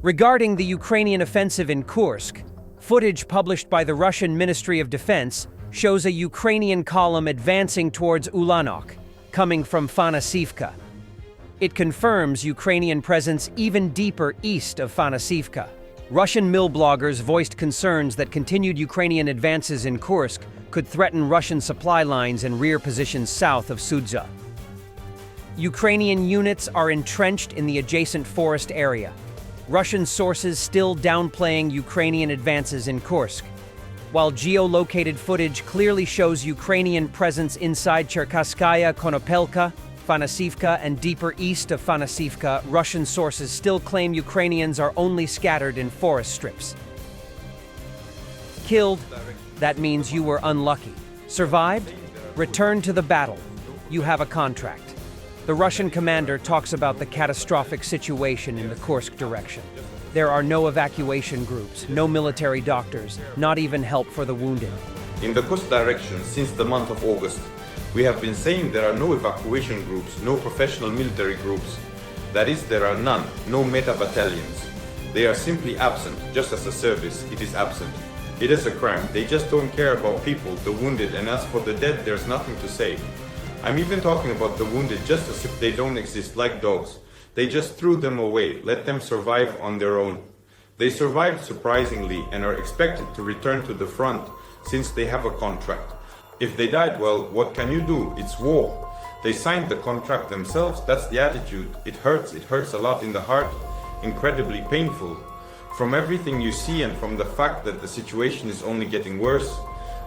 Regarding the Ukrainian offensive in Kursk, footage published by the Russian Ministry of Defense shows a Ukrainian column advancing towards Ulyanok, coming from Fanasivka. It confirms Ukrainian presence even deeper east of Fanasivka. Russian mill bloggers voiced concerns that continued Ukrainian advances in Kursk could threaten Russian supply lines and rear positions south of Sudza. Ukrainian units are entrenched in the adjacent forest area. Russian sources still downplaying Ukrainian advances in Kursk, while geolocated footage clearly shows Ukrainian presence inside Cherkasskaya, Konopelka, Fanasivka, and deeper east of Fanasivka. Russian sources still claim Ukrainians are only scattered in forest strips. Killed, that means you were unlucky. Survived? Return to the battle. You have a contract. The Russian commander talks about the catastrophic situation in the Kursk direction. There are no evacuation groups, no military doctors, not even help for the wounded. In the Kursk direction, since the month of August, we have been saying there are no evacuation groups, no professional military groups. That is, there are none, no meta battalions. They are simply absent, just as a service, it is absent. It is a crime, they just don't care about people, the wounded, and as for the dead, there's nothing to say. I'm even talking about the wounded just as if they don't exist, like dogs. They just threw them away, let them survive on their own. They survived surprisingly and are expected to return to the front since they have a contract. If they died, well, what can you do? It's war. They signed the contract themselves, that's the attitude. It hurts a lot in the heart, incredibly painful. From everything you see and from the fact that the situation is only getting worse,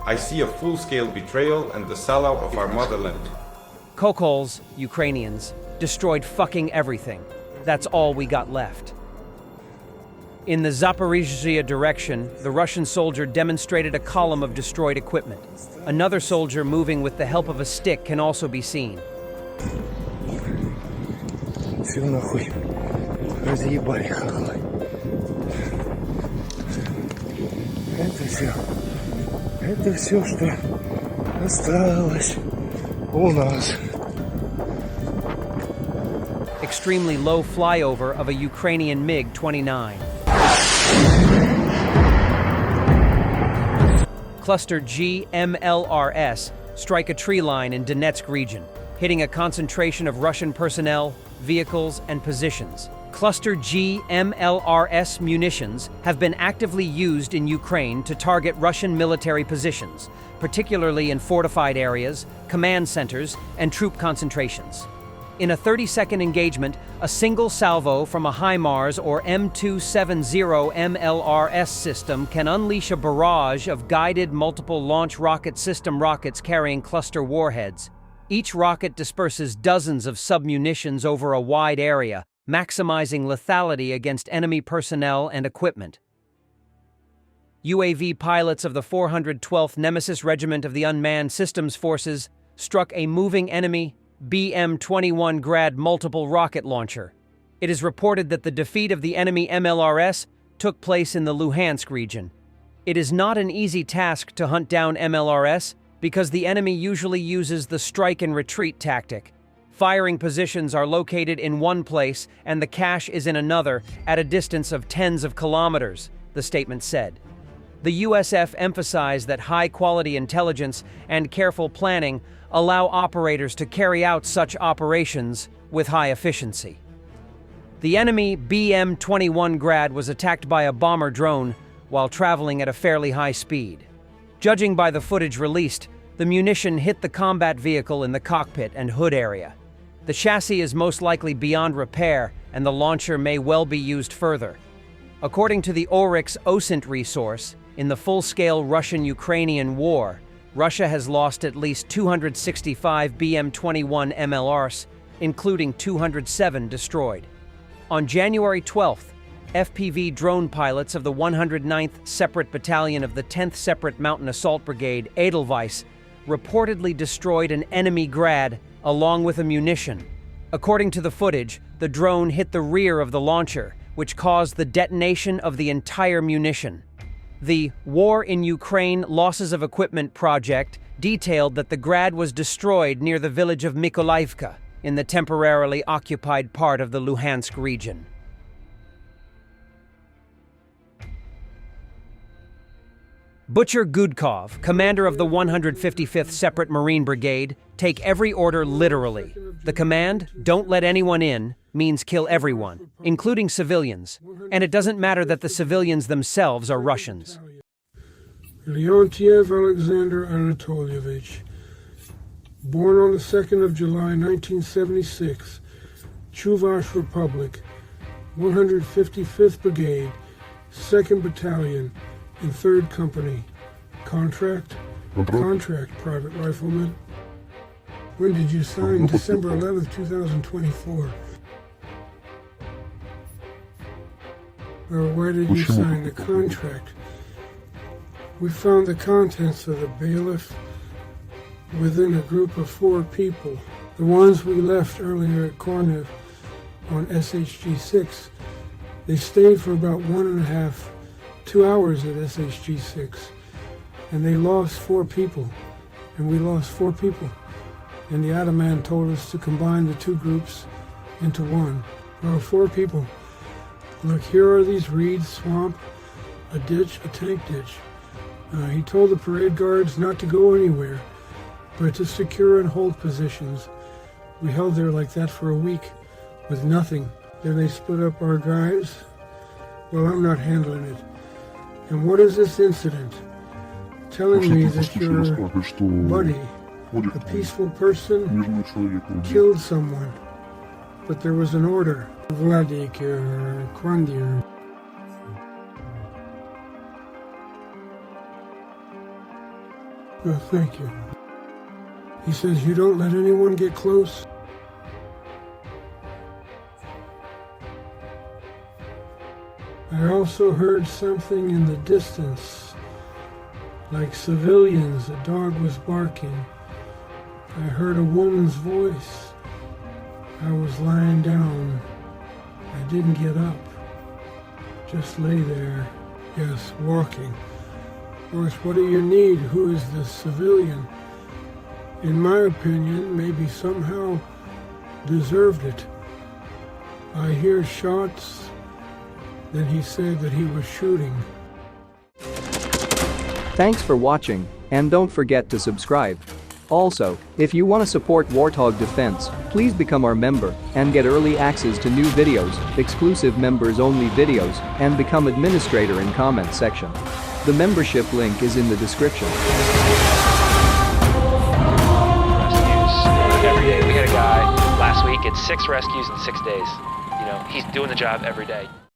I see a full-scale betrayal and the sellout of our motherland. Kokols, Ukrainians, destroyed fucking everything. That's all we got left. In the Zaporizhzhia direction, the Russian soldier demonstrated a column of destroyed equipment. Another soldier moving with the help of a stick can also be seen. Все нахуй. Разъебали хахлы. Это все, что осталось у нас. Extremely low flyover of a Ukrainian MiG-29. Cluster G MLRS strike a tree line in Donetsk region, hitting a concentration of Russian personnel, vehicles, and positions. Cluster G MLRS munitions have been actively used in Ukraine to target Russian military positions, particularly in fortified areas, command centers, and troop concentrations. In a 30-second engagement, a single salvo from a HIMARS or M270 MLRS system can unleash a barrage of guided multiple launch rocket system rockets carrying cluster warheads. Each rocket disperses dozens of submunitions over a wide area, maximizing lethality against enemy personnel and equipment. UAV pilots of the 412th Nemesis Regiment of the Unmanned Systems Forces struck a moving enemy BM-21 Grad multiple rocket launcher. It is reported that the defeat of the enemy MLRS took place in the Luhansk region. It is not an easy task to hunt down MLRS because the enemy usually uses the strike and retreat tactic. Firing positions are located in one place and the cache is in another at a distance of tens of kilometers, the statement said. The USF emphasized that high-quality intelligence and careful planning allow operators to carry out such operations with high efficiency. The enemy BM-21 Grad was attacked by a bomber drone while traveling at a fairly high speed. Judging by the footage released, the munition hit the combat vehicle in the cockpit and hood area. The chassis is most likely beyond repair, and the launcher may well be used further. According to the Oryx OSINT resource, in the full-scale Russian-Ukrainian war, Russia has lost at least 265 BM-21 MLRs, including 207 destroyed. On January 12th, FPV drone pilots of the 109th Separate Battalion of the 10th Separate Mountain Assault Brigade, Edelweiss, reportedly destroyed an enemy Grad along with a munition. According to the footage, the drone hit the rear of the launcher, which caused the detonation of the entire munition. The War in Ukraine Losses of Equipment project detailed that the Grad was destroyed near the village of Mykolaiivka in the temporarily occupied part of the Luhansk region. Butcher Gudkov, commander of the 155th Separate Marine Brigade, take every order literally. The command, "Don't let anyone in," means kill everyone, including civilians. And it doesn't matter that the civilians themselves are Russians. Leontiev Alexander Anatolievich, born on the 2nd of July 1976, Chuvash Republic, 155th Brigade, 2nd Battalion, in 3rd Company. Contract, Private Rifleman. When did you sign? December 11th, 2024. Or why did you sign the contract? We found the contents of the bailiff within a group of 4 people. The ones we left earlier at Kornev on SHG-6. They stayed for about 2 hours at SHG-6. And they lost 4 people. And we lost 4 people. And the Ataman told us to combine the 2 groups into one. Well, 4 people. Look, here are these reeds, swamp, a ditch, a tank ditch. He told the parade guards not to go anywhere, but to secure and hold positions. We held there like that for a week, with nothing. Then they split up our guys. Well, I'm not handling it. And what is this incident? Telling me that your buddy, a peaceful person, killed someone. But there was an order. Vladik Kvandir. Well, thank you. He says you don't let anyone get close. I also heard something in the distance, like civilians. A dog was barking. I heard a woman's voice. I was lying down. I didn't get up. Just lay there. Yes, walking. Boris, what do you need? Who is this civilian? In my opinion, maybe somehow deserved it. I hear shots. Then he said that he was shooting. Thanks for watching, and don't forget to subscribe. Also, if you want to support Warthog Defense, please become our member and get early access to new videos, exclusive members-only videos, and become administrator in comment section. The membership link is in the description. Rescues every day. We had a guy last week, it's 6 rescues in 6 days. You know, he's doing the job every day.